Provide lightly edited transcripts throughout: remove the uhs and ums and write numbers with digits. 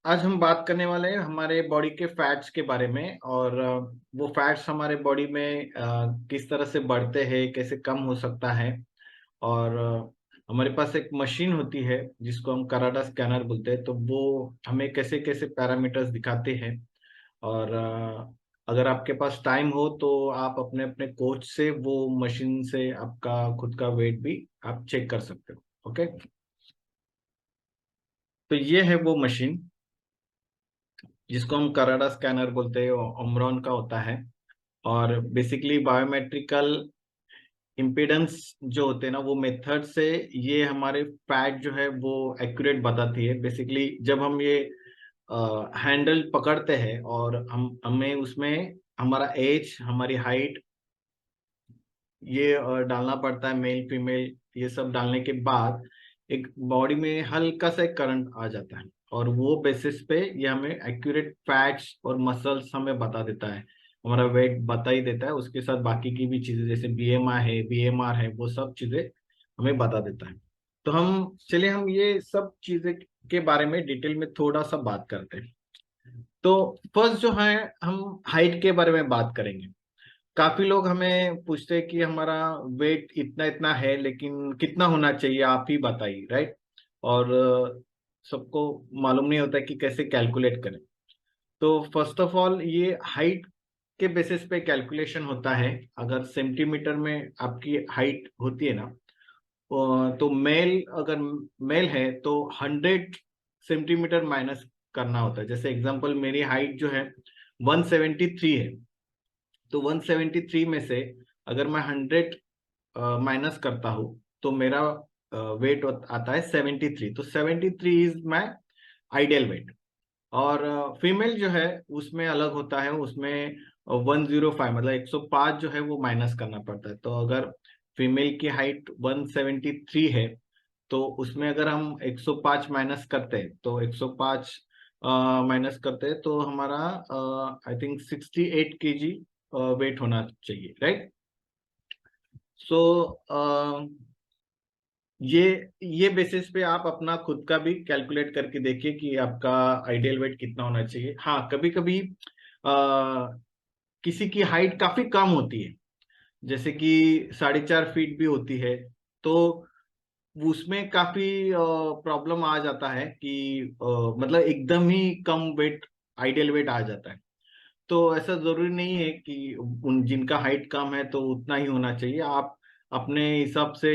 आज हम बात करने वाले हैं हमारे बॉडी के फैट्स के बारे में। और वो फैट्स हमारे बॉडी में किस तरह से बढ़ते हैं, कैसे कम हो सकता है। और हमारे पास एक मशीन होती है जिसको हम कराटा स्कैनर बोलते हैं, तो वो हमें कैसे कैसे पैरामीटर्स दिखाते हैं। और अगर आपके पास टाइम हो तो आप अपने अपने कोच से वो मशीन से आपका खुद का वेट भी आप चेक कर सकते हो। ओके, तो ये है वो मशीन जिसको हम कराडा स्कैनर बोलते हैं, ओमरॉन का होता है। और बेसिकली बायोमेट्रिकल इम्पिडेंस जो होते हैं ना, वो मेथड से ये हमारे फैट जो है वो एक्यूरेट बताती है। बेसिकली जब हम ये हैंडल पकड़ते हैं और हम हमें उसमें हमारा एज, हमारी हाइट ये डालना पड़ता है, मेल फीमेल ये सब डालने के बाद एक बॉडी में हल्का सा एक करंट आ जाता है। और वो बेसिस पे ये हमें एक्यूरेट फैट्स और मसल्स हमें बता देता है, हमारा वेट बता ही देता है। उसके साथ बाकी की भी चीजें जैसे बीएमआई है, बीएमआर है, वो सब चीजें हमें बता देता है। तो हम चलिए हम ये सब चीजें के बारे में डिटेल में थोड़ा सा बात करते हैं। तो फर्स्ट जो है, हम हाइट के बारे में बात करेंगे। काफी लोग हमें पूछते हैं कि हमारा वेट इतना इतना है, लेकिन कितना होना चाहिए आप ही बताइए, राइट। और सबको मालूम नहीं होता कि कैसे कैलकुलेट करें। तो फर्स्ट ऑफ ऑल ये हाइट के बेसिस पे कैलकुलेशन होता है। अगर सेंटीमीटर में आपकी हाइट होती है ना, तो मेल अगर मेल है तो 100 सेंटीमीटर माइनस करना होता है। जैसे एग्जांपल मेरी हाइट जो है 173 है, तो 173 में से अगर मैं 100 माइनस करता हूँ तो मेरा वेट आता है 73। तो 73 इज माई आइडियल वेट। और फीमेल जो है उसमें अलग होता है, उसमें 105 मतलब 105 जो है वो माइनस करना पड़ता है। तो अगर फीमेल की हाइट 173 है तो उसमें अगर हम 105 माइनस करते हैं, तो 105 माइनस करते हैं तो हमारा आई थिंक 68 kg वेट होना चाहिए, राइट। सो ये ये बेसिस पे आप अपना खुद का भी कैलकुलेट करके देखिए कि आपका आइडियल वेट कितना होना चाहिए। हाँ, कभी कभी किसी की हाइट काफी कम होती है, जैसे कि 4.5 फीट भी होती है, तो उसमें काफी प्रॉब्लम आ जाता है कि मतलब एकदम ही कम वेट, आइडियल वेट आ जाता है। तो ऐसा जरूरी नहीं है कि उन जिनका हाइट कम है तो उतना ही होना चाहिए। आप अपने हिसाब से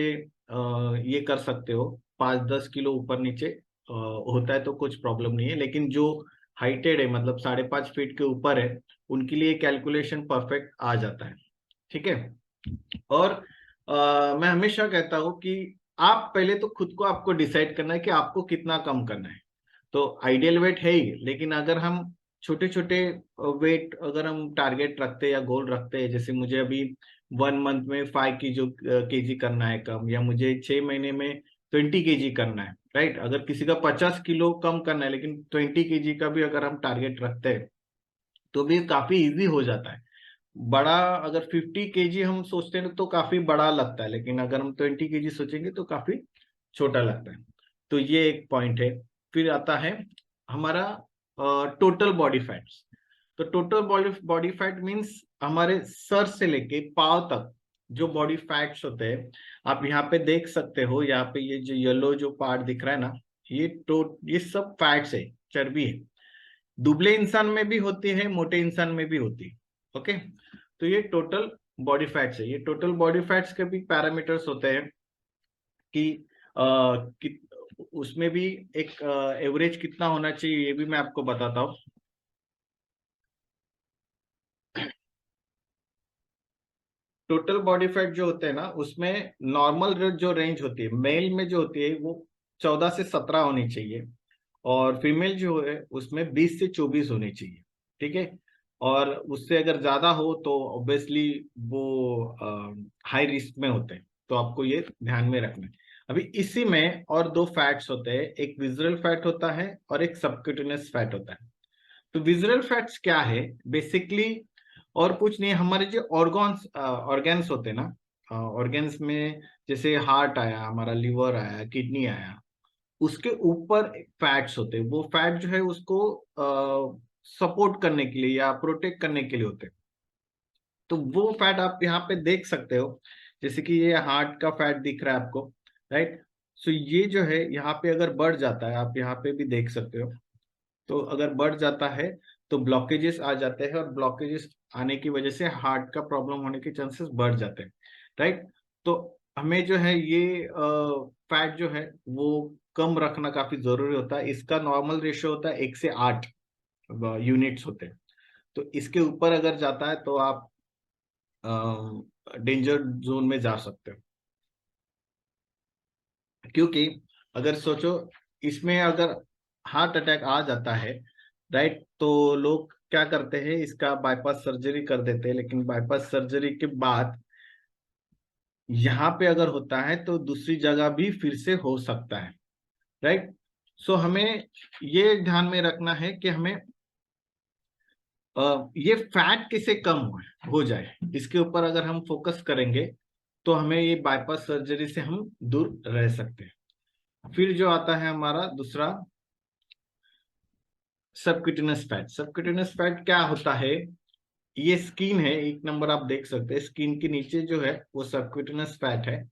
ये कर सकते हो, 5-10 किलो ऊपर नीचे होता है तो कुछ प्रॉब्लम नहीं है। लेकिन जो हाइटेड है मतलब 5.5 फीट के ऊपर है, उनके लिए कैलकुलेशन परफेक्ट आ जाता है। ठीक है। और मैं हमेशा कहता हूँ कि आप पहले तो खुद को आपको डिसाइड करना है कि आपको कितना कम करना है। तो आइडियल वेट है ही, लेकिन अगर हम छोटे छोटे वेट अगर हम टारगेट रखते हैं या गोल रखते हैं, जैसे मुझे अभी 1 मंथ में 5 केजी करना है कम, या मुझे 6 महीने में 20 केजी करना है, राइट। अगर किसी का 50 किलो कम करना है लेकिन 20 केजी का भी अगर हम टारगेट रखते हैं तो भी काफी इजी हो जाता है। बड़ा अगर 50 केजी हम सोचते हैं तो काफी बड़ा लगता है, लेकिन अगर हम 20 केजी सोचेंगे तो काफी छोटा लगता है। तो ये एक पॉइंट है। फिर आता है हमारा टोटल बॉडी फैट्स। तो total body body fat means हमारे सर से लेके पाँव तक जो बॉडी फैट्स होते हैं। आप यहाँ पे देख सकते हो, यहाँ पे ये जो येलो जो पार्ट दिख रहा है ना, ये सब फैट्स है, चर्बी है। दुबले इंसान में भी होती है, मोटे इंसान में भी होती है। ओके, तो ये टोटल बॉडी फैट्स है। ये टोटल बॉडी फैट्स के भी पैरामीटर्स होते हैं कि, उसमें भी एक एवरेज कितना होना चाहिए, ये भी मैं आपको बताता हूँ। टोटल बॉडी फैट जो होते हैं ना, उसमें नॉर्मल जो रेंज होती है मेल में जो होती है वो 14 से 17 होनी चाहिए। और फीमेल जो है उसमें 20 से 24 होनी चाहिए। ठीक है। और उससे अगर ज्यादा हो तो ऑब्वियसली वो हाई रिस्क में होते हैं, तो आपको ये ध्यान में रखना है। अभी इसी में और दो फैट्स होते हैं, एक विजुअल फैट होता है और एक सबक्यूटेनियस फैट होता है। तो विजुअल फैट्स क्या है बेसिकली, और कुछ नहीं, हमारे जो ऑर्गन्स ऑर्गन्स होते हैं ना, ऑर्गन्स में जैसे हार्ट आया, हमारा लिवर आया, किडनी आया, उसके ऊपर फैट्स होते हैं, वो फैट जो है उसको सपोर्ट करने के लिए या प्रोटेक्ट करने के लिए होते हैं। तो वो फैट आप यहाँ पे देख सकते हो, जैसे कि ये हार्ट का फैट दिख रहा है आपको, राइट। सो ये जो है यहाँ पे अगर बढ़ जाता है, आप यहाँ पे भी देख सकते हो, तो अगर बढ़ जाता है तो ब्लॉकेजेस आ जाते हैं, और ब्लॉकेजेस आने की वजह से हार्ट का प्रॉब्लम होने के चांसेस बढ़ जाते हैं, राइट। तो हमें जो है ये फैट जो है वो कम रखना काफी जरूरी होता है। इसका नॉर्मल रेशियो होता है 1 से 8 यूनिट्स होते हैं। तो इसके ऊपर अगर जाता है तो आप डेंजर जोन में जा सकते हो, क्योंकि अगर सोचो इसमें अगर हार्ट अटैक आ जाता है, राइट, तो लोग क्या करते हैं, इसका बाईपास सर्जरी कर देते हैं। लेकिन बाईपास सर्जरी के बाद यहाँ पे अगर होता है तो दूसरी जगह भी फिर से हो सकता है, राइट। सो हमें ये ध्यान में रखना है कि हमें ये फैट कैसे कम हो जाए, इसके ऊपर अगर हम फोकस करेंगे तो हमें ये बाईपास सर्जरी से हम दूर रह सकते हैं। फिर जो आता है हमारा दूसरा, सबक्यूटेनियस फैट। सबक्यूटेनियस फैट क्या होता है, ये स्किन है, एक नंबर आप देख सकते हैं, स्किन के नीचे जो है वो सबक्यूटेनियस फैट है,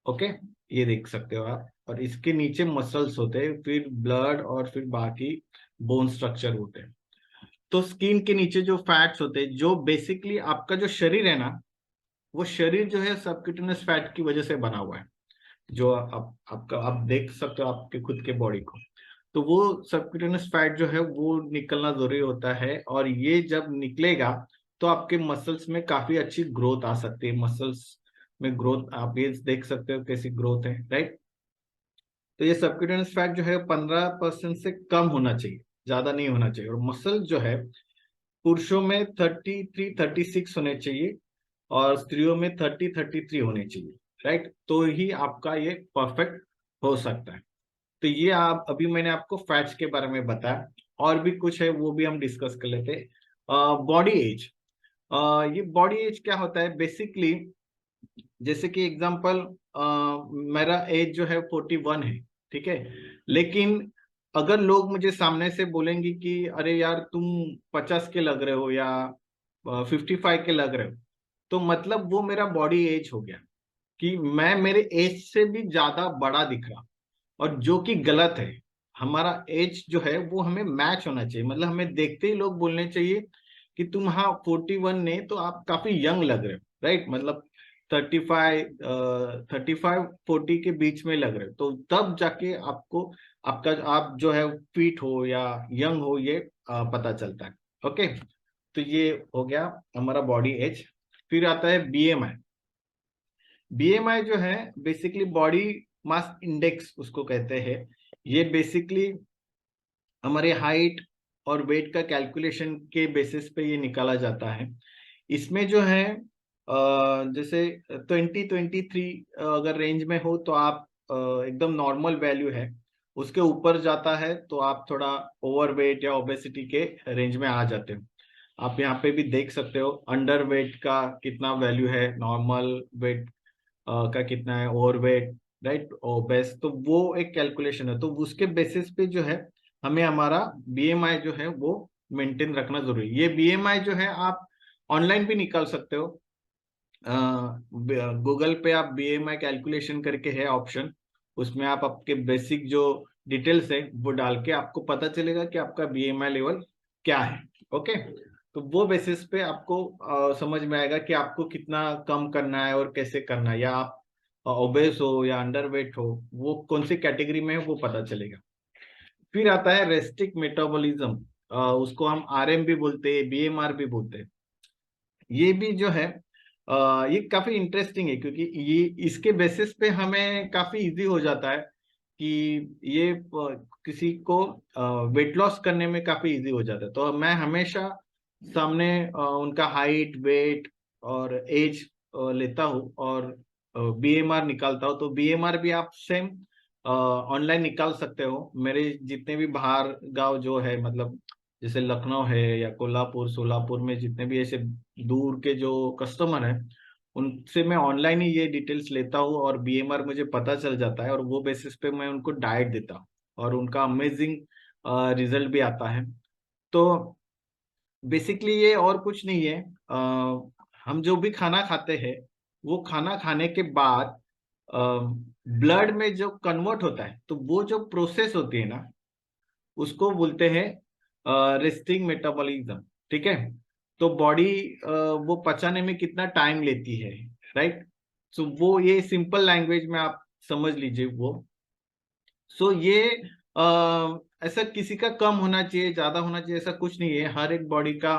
ओके, ये देख सकते हो आप। और इसके नीचे मसल्स होते हैं, फिर ब्लड और फिर बाकी बोन स्ट्रक्चर होते हैं। तो स्किन के नीचे जो फैट्स होते हैं, जो बेसिकली आपका जो शरीर है ना, वो शरीर जो है सबक्यूटेनियस फैट की वजह से बना हुआ है। जो आपका आप देख सकते हो आपके खुद के बॉडी को। तो वो सबक्यूटेनियस फैट जो है वो निकलना जरूरी होता है, और ये जब निकलेगा तो आपके मसल्स में काफी अच्छी ग्रोथ आ सकती है। मसल्स में ग्रोथ आप ये देख सकते हो कैसी ग्रोथ है, राइट। तो ये सबक्यूटेनियस फैट जो है 15% से कम होना चाहिए, ज्यादा नहीं होना चाहिए। और मसल जो है पुरुषों में 33-36 होने चाहिए, और स्त्रियों में 30-33 होने चाहिए, राइट। तो ही आपका ये परफेक्ट हो सकता है। तो ये आप अभी मैंने आपको फैट्स के बारे में बताया, और भी कुछ है वो भी हम डिस्कस कर लेते हैं। Body age. ये बॉडी एज क्या होता है बेसिकली, जैसे कि एग्जांपल, मेरा एज जो है 41 है, ठीक है। लेकिन अगर लोग मुझे सामने से बोलेंगे कि अरे यार तुम 50 के लग रहे हो या 55 के लग रहे हो, तो मतलब वो मेरा बॉडी एज हो गया, कि मैं मेरे एज से भी ज्यादा बड़ा दिख रहा। और जो कि गलत है। हमारा एज जो है वो हमें मैच होना चाहिए, मतलब हमें देखते ही लोग बोलने चाहिए कि तुम हाँ 41 ने तो आप काफी यंग लग रहे हो, राइट। मतलब 35 40 के बीच में लग रहे हो, तो तब जाके आपको आपका आप जो है फिट हो या यंग हो ये पता चलता है, ओके। तो ये हो गया हमारा बॉडी एज। फिर आता है बीएमआई। बीएमआई जो है बेसिकली बॉडी मास इंडेक्स उसको कहते हैं। ये बेसिकली हमारे हाइट और वेट का कैलकुलेशन के बेसिस पे ये निकाला जाता है। इसमें जो है जैसे 20-23 अगर रेंज में हो तो आप एकदम नॉर्मल वैल्यू है। उसके ऊपर जाता है तो आप थोड़ा ओवरवेट या ओबेसिटी के रेंज में आ जाते हो। आप यहाँ पे भी देख सकते हो अंडर वेट का कितना वैल्यू है, नॉर्मल वेट का कितना है, ओवरवेट, राइट, ओबेस। तो वो एक कैलकुलेशन है, तो उसके बेसिस पे जो है हमें हमारा बीएमआई जो है वो मेंटेन रखना जरूरी है। ये बीएमआई जो है आप ऑनलाइन भी निकाल सकते हो। गूगल पे आप बीएमआई कैलकुलेशन करके है ऑप्शन, उसमें आप आपके बेसिक जो डिटेल्स है वो डाल के आपको पता चलेगा कि आपका बीएमआई लेवल क्या है, ओके। तो वो बेसिस पे आपको समझ में आएगा कि आपको कितना कम करना है और कैसे करना है, या आप ओबेस हो या अंडरवेट हो, वो कौन सी कैटेगरी में है वो पता चलेगा। फिर आता है रेस्ट्रिक्ट मेटाबॉलिज्म, उसको हम आरएम भी बोलते हैं, बीएमआर भी बोलते हैं। ये भी जो है ये काफी इंटरेस्टिंग है, क्योंकि ये इसके बेसिस पे हमें काफी इजी हो जाता है कि ये किसी को वेट लॉस करने में काफी इजी हो जाता है। तो मैं हमेशा सामने उनका हाइट, वेट और एज लेता हूँ, और बीएमआर निकालता हूँ। तो बीएमआर भी आप सेम ऑनलाइन निकाल सकते हो। मेरे जितने भी बाहर गांव जो है, मतलब जैसे लखनऊ है या कोल्हापुर सोलापुर में जितने भी ऐसे दूर के जो कस्टमर है, उनसे मैं ऑनलाइन ही ये डिटेल्स लेता हूँ और बीएमआर मुझे पता चल जाता है, और वो बेसिस पे मैं उनको डाइट देता हूँ और उनका अमेजिंग रिजल्ट भी आता है। तो बेसिकली ये और कुछ नहीं है। हम जो भी खाना खाते हैं, वो खाना खाने के बाद ब्लड में जो कन्वर्ट होता है, तो वो जो प्रोसेस होती है ना, उसको बोलते हैं रेस्टिंग मेटाबॉलिज्म। ठीक है। तो बॉडी वो पचाने में कितना टाइम लेती है, राइट। सो वो ये सिंपल लैंग्वेज में आप समझ लीजिए वो। सो ये ऐसा किसी का कम होना चाहिए, ज्यादा होना चाहिए, ऐसा कुछ नहीं है। हर एक बॉडी का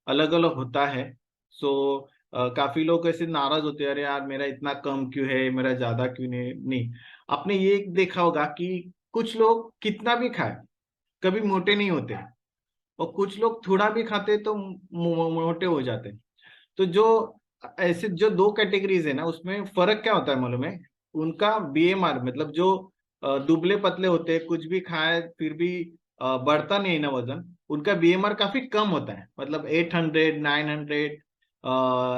अलग अलग होता है। सो काफी लोग ऐसे नाराज होते हैं, अरे यार मेरा इतना कम क्यों है, मेरा ज्यादा क्यों नहीं। नहीं, आपने ये देखा होगा कि कुछ लोग कितना भी खाए कभी मोटे नहीं होते, और कुछ लोग थोड़ा भी खाते तो मोटे हो जाते। तो जो ऐसे जो दो कैटेगरीज है ना, उसमें फर्क क्या होता है मालूम है? उनका बीएमआर, मतलब जो दुबले पतले होते हैं, कुछ भी खाए फिर भी बढ़ता नहीं है ना वजन, उनका बीएमआर काफी कम होता है, मतलब 800 900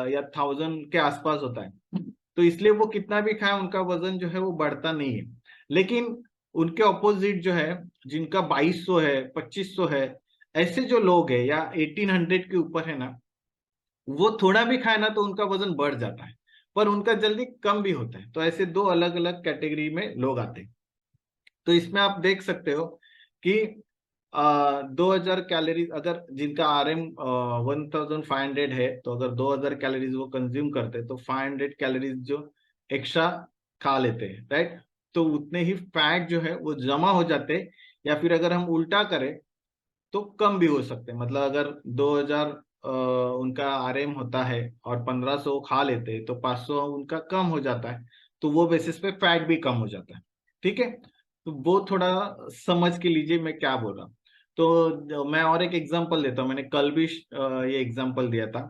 या 1000 के आसपास होता है। तो इसलिए वो कितना भी खाए उनका वजन जो है वो बढ़ता नहीं है। लेकिन उनके ऑपोजिट जो है, जिनका 2200 है, 2500 है, ऐसे जो लोग है या 1800 के ऊपर है ना, वो थोड़ा भी खाए ना तो उनका वजन बढ़ जाता है, पर उनका जल्दी कम भी होता है। तो ऐसे दो अलग अलग कैटेगरी में लोग आते हैं। तो इसमें आप देख सकते हो कि 2000 कैलोरीज, अगर जिनका आरएम 1500 है, तो अगर 2000 कैलोरीज वो कंज्यूम करते तो 500 कैलोरीज जो एक्स्ट्रा खा लेते हैं, राइट। तो उतने ही फैट जो है वो जमा हो जाते हैं। या फिर अगर हम उल्टा करें तो कम भी हो सकते हैं, मतलब अगर 2000 उनका आरएम होता है और 1500 खा लेते हैं, तो 500 उनका कम हो जाता है। तो वो बेसिस पे फैट भी कम हो जाता है। ठीक है। तो वो थोड़ा समझ के लीजिए मैं क्या बोल रहा हूँ। तो मैं और एक एग्जांपल देता हूँ, मैंने कल भी ये एग्जांपल दिया था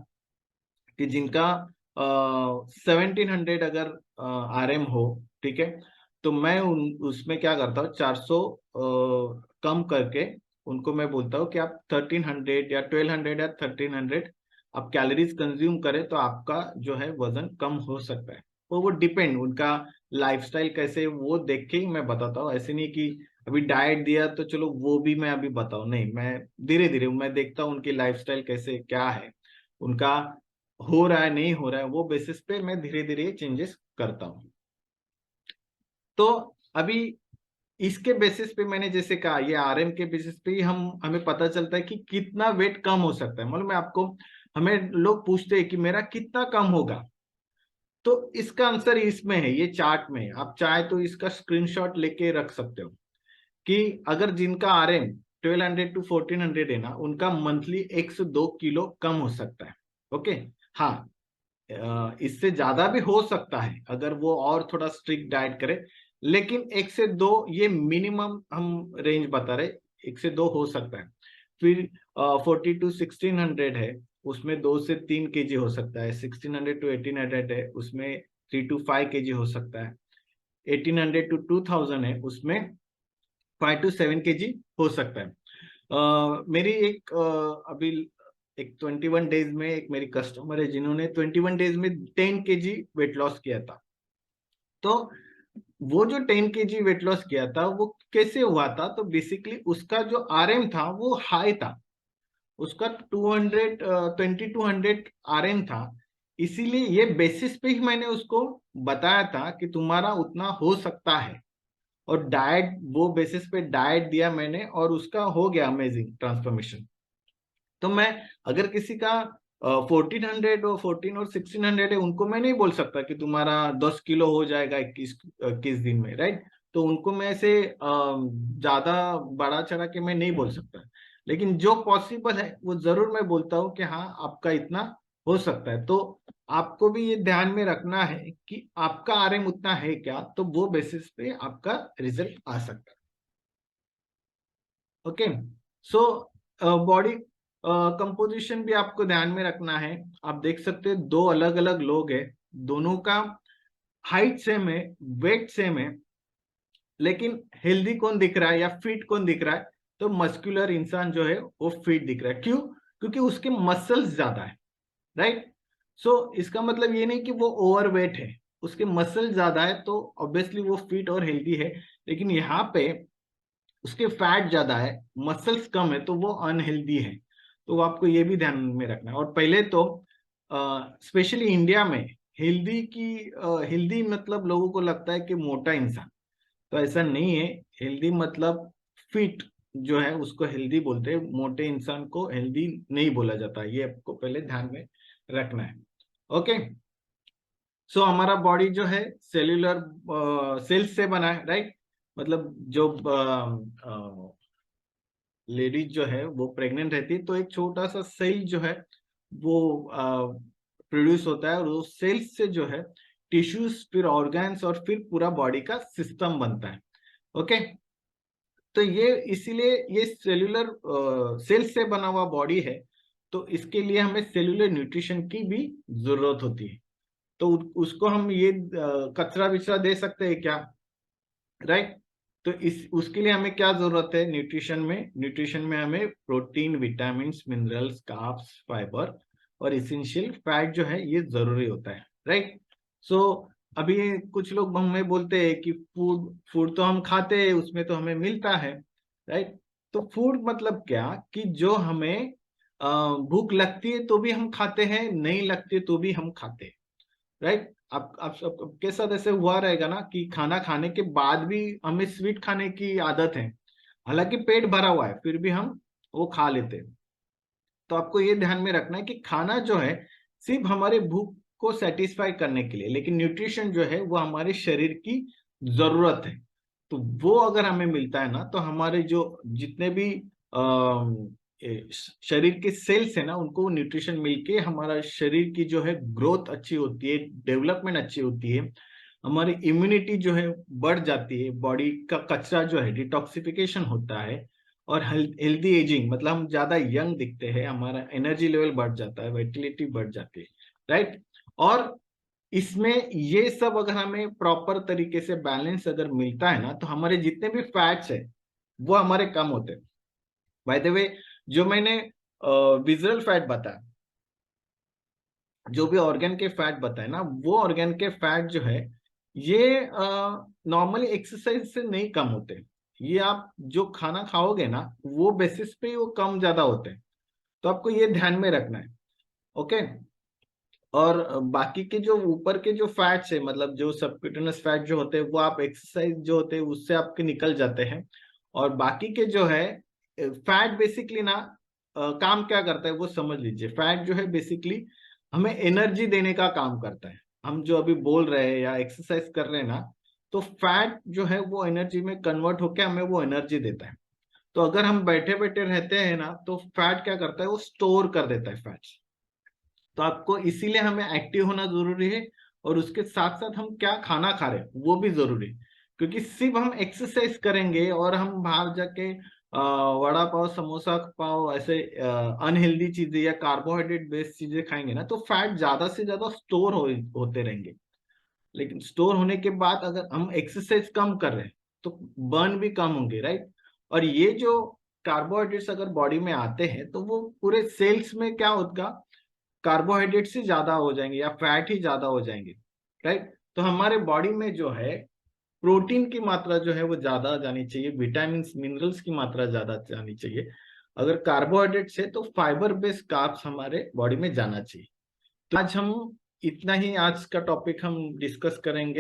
कि जिनका 1700 अगर आरएम हो, ठीक है, तो मैं उसमें क्या करता हूँ, 400 कम करके उनको मैं बोलता हूँ कि आप 1300 या 1200 या 1300 आप कैलोरीज कंज्यूम करें, तो आपका जो है वजन कम हो सकता है। तो वो डिपेंड उनका लाइफस्टाइल कैसे है, वो देख के ही मैं बताता हूँ। ऐसे नहीं कि अभी डाइट दिया तो चलो वो भी मैं अभी बताऊं, नहीं, मैं धीरे धीरे मैं देखता हूँ उनकी लाइफस्टाइल कैसे क्या है, उनका हो रहा है नहीं हो रहा है, वो बेसिस पे मैं धीरे धीरे चेंजेस करता हूँ। तो अभी इसके बेसिस पे मैंने जैसे कहा, ये आरएम के बेसिस पे ही हम हमें पता चलता है कि कितना वेट कम हो सकता है। मालूम है आपको, हमें लोग पूछते हैं कि मेरा कितना कम होगा, तो इसका आंसर इसमें है, ये चार्ट में है। आप चाहे तो इसका स्क्रीनशॉट लेके रख सकते हो कि अगर जिनका आरएम 1200 to 1400 है ना, उनका मंथली 102 किलो कम हो सकता है। ओके। हाँ, इससे ज्यादा भी हो सकता है अगर वो और थोड़ा स्ट्रिक्ट डाइट करे, लेकिन 1 से 2 ये मिनिमम हम रेंज बता रहे, 1 से 2 हो सकता है। फिर 40 to 1600 है, उसमें 2 से 3 केजी हो सकता है। 1600 to 1800 है, उसमें 3 to 5 केजी हो सकता है। 1800 to 2000 है, उसमें 5 to 7 केजी हो सकता है। मेरी एक अभी एक 21 डेज में एक मेरी कस्टमर है जिन्होंने 21 डेज में 10 केजी वेट लॉस किया था। तो वो जो 10 केजी वेट लॉस किया था वो कैसे हुआ था, तो बेसिकली उसका जो आरएम था वो हाई था, उसका 2200 आरएम था। इसीलिए ये बेसिस पे ही मैंने उसको बताया था कि तुम्हारा उतना हो सकता है, और डाइट वो बेसिस पे डाइट दिया मैंने, और उसका हो गया अमेजिंग ट्रांसफॉर्मेशन। तो मैं अगर किसी का 1400 और 1600 है, उनको मैं नहीं बोल सकता कि तुम्हारा 10 किलो हो जाएगा 21 दिन में, राइट। तो उनको मैं ऐसे ज्यादा बड़ा चढ़ा के मैं नहीं बोल सकता। लेकिन जो पॉसिबल है वो जरूर मैं बोलता हूँ कि हाँ आपका इतना हो सकता है। तो आपको भी ये ध्यान में रखना है कि आपका आरएम उतना है क्या, तो वो बेसिस पे आपका रिजल्ट आ सकता है। ओके। सो बॉडी कंपोजिशन भी आपको ध्यान में रखना है। आप देख सकते हैं दो अलग अलग लोग हैं, दोनों का हाइट सेम है, वेट सेम है, लेकिन हेल्दी कौन दिख रहा है या फिट कौन दिख रहा है, तो मस्कुलर इंसान जो है वो फिट दिख रहा है। क्यों? क्योंकि उसके मसल्स ज्यादा है, राइट। इसका मतलब ये नहीं कि वो ओवरवेट है, उसके मसल ज्यादा है तो ऑब्वियसली वो फिट और हेल्दी है, लेकिन यहाँ पे उसके फैट ज्यादा है, मसल्स कम है, तो वो अनहेल्दी है। तो आपको ये भी ध्यान में रखना है। और पहले तो स्पेशली इंडिया में हेल्दी मतलब लोगों को लगता है कि मोटा इंसान, तो ऐसा नहीं है। हेल्दी मतलब फिट जो है उसको हेल्दी बोलते हैं, मोटे इंसान को हेल्दी नहीं बोला जाता, ये आपको पहले ध्यान में रखना है। ओके, हमारा बॉडी जो है सेल्यूलर सेल्स से बना है, राइट। मतलब जो लेडीज जो है वो प्रेग्नेंट रहती है तो एक छोटा सा सेल जो है वो प्रोड्यूस होता है, और उस सेल्स से जो है टिश्यूज, फिर ऑर्गन्स, और फिर पूरा बॉडी का सिस्टम बनता है। ओके, तो ये इसीलिए ये सेल्यूलर सेल्स से बना हुआ बॉडी है, तो इसके लिए हमें सेल्यूलर न्यूट्रिशन की भी जरूरत होती है। तो उसको हम ये कचरा विचरा दे सकते हैं क्या, राइट। तो इस उसके लिए हमें क्या जरूरत है न्यूट्रिशन में हमें protein, vitamin, minerals, carbs, fibre और इसेंशियल फैट जो है ये जरूरी होता है, राइट। सो अभी कुछ लोग हमें बोलते हैं कि फूड फूड तो हम खाते हैं, उसमें तो हमें मिलता है, राइट। तो फूड मतलब क्या, कि जो हमें भूख लगती है तो भी हम खाते हैं, नहीं लगती है तो भी हम खाते हैं, राइट। आप सबके साथ ऐसे हुआ रहेगा ना कि खाना खाने के बाद भी हमें स्वीट खाने की आदत है, हालांकि पेट भरा हुआ है फिर भी हम वो खा लेते हैं। तो आपको ये ध्यान में रखना है कि खाना जो है सिर्फ हमारे भूख को सेटिस्फाई करने के लिए, लेकिन न्यूट्रिशन जो है वो हमारे शरीर की जरूरत है। तो वो अगर हमें मिलता है ना, तो हमारे जो जितने भी शरीर के सेल्स है ना, उनको न्यूट्रिशन मिलके हमारा शरीर की जो है ग्रोथ अच्छी होती है, डेवलपमेंट अच्छी होती है, हमारी इम्यूनिटी जो है बढ़ जाती है, बॉडी का कचरा जो है डिटॉक्सिफिकेशन होता है, और हेल्दी एजिंग मतलब हम ज्यादा यंग दिखते हैं, हमारा एनर्जी लेवल बढ़ जाता है, वाइटलिटी बढ़ जाती है, राइट। और इसमें ये सब अगर हमें प्रॉपर तरीके से बैलेंस अगर मिलता है ना, तो हमारे जितने भी फैट्स है वो हमारे कम होते हैं। बाय द वे, जो मैंने विजुअल फैट बताया, जो भी ऑर्गन के फैट बताए ना, वो ऑर्गन के फैट जो है ये नॉर्मली एक्सरसाइज से नहीं कम होते। ये आप जो खाना खाओगे ना वो बेसिस पे वो कम ज्यादा होते हैं, तो आपको ये ध्यान में रखना है। ओके, और बाकी के जो ऊपर के जो फैट्स है, मतलब जो सबक्यूटेनस फैट जो होते हैं वो आप एक्सरसाइज जो होते हैं उससे आपके निकल जाते हैं। और बाकी के जो है फैट बेसिकली ना काम क्या करता है वो समझ लीजिए। फैट जो है बेसिकली हमें एनर्जी देने का काम करता है। हम जो अभी बोल रहे हैं या एक्सरसाइज कर रहे हैं ना, तो फैट जो है वो एनर्जी में कन्वर्ट होकर हमें वो एनर्जी देता है। तो अगर हम बैठे बैठे रहते हैं ना, तो फैट क्या करता है, वो स्टोर कर देता है फैट्स। तो आपको इसीलिए हमें एक्टिव होना जरूरी है, और उसके साथ साथ हम क्या खाना खा रहे हैं वो भी जरूरी है। क्योंकि सिर्फ हम एक्सरसाइज करेंगे और हम बाहर जाके वड़ा पाव, समोसा पाव, ऐसे अनहेल्दी चीजें या कार्बोहाइड्रेट बेस्ड चीजें खाएंगे ना, तो फैट ज्यादा से ज्यादा स्टोर होते रहेंगे। लेकिन स्टोर होने के बाद अगर हम एक्सरसाइज कम कर रहे हैं तो बर्न भी कम होंगे, राइट। और ये जो कार्बोहाइड्रेट्स अगर बॉडी में आते हैं तो वो पूरे सेल्स में क्या होगा, कार्बोहाइड्रेट से ज्यादा हो जाएंगे या फैट ही ज्यादा हो जाएंगे, राइट। तो हमारे बॉडी में जो है प्रोटीन की मात्रा जो है वो ज्यादा जानी चाहिए, विटामिन, मिनरल्स की मात्रा ज्यादा जानी चाहिए। अगर कार्बोहाइड्रेट है तो फाइबर बेस्ड कार्ब्स हमारे बॉडी में जाना चाहिए। तो आज हम इतना ही, आज का टॉपिक हम डिस्कस करेंगे।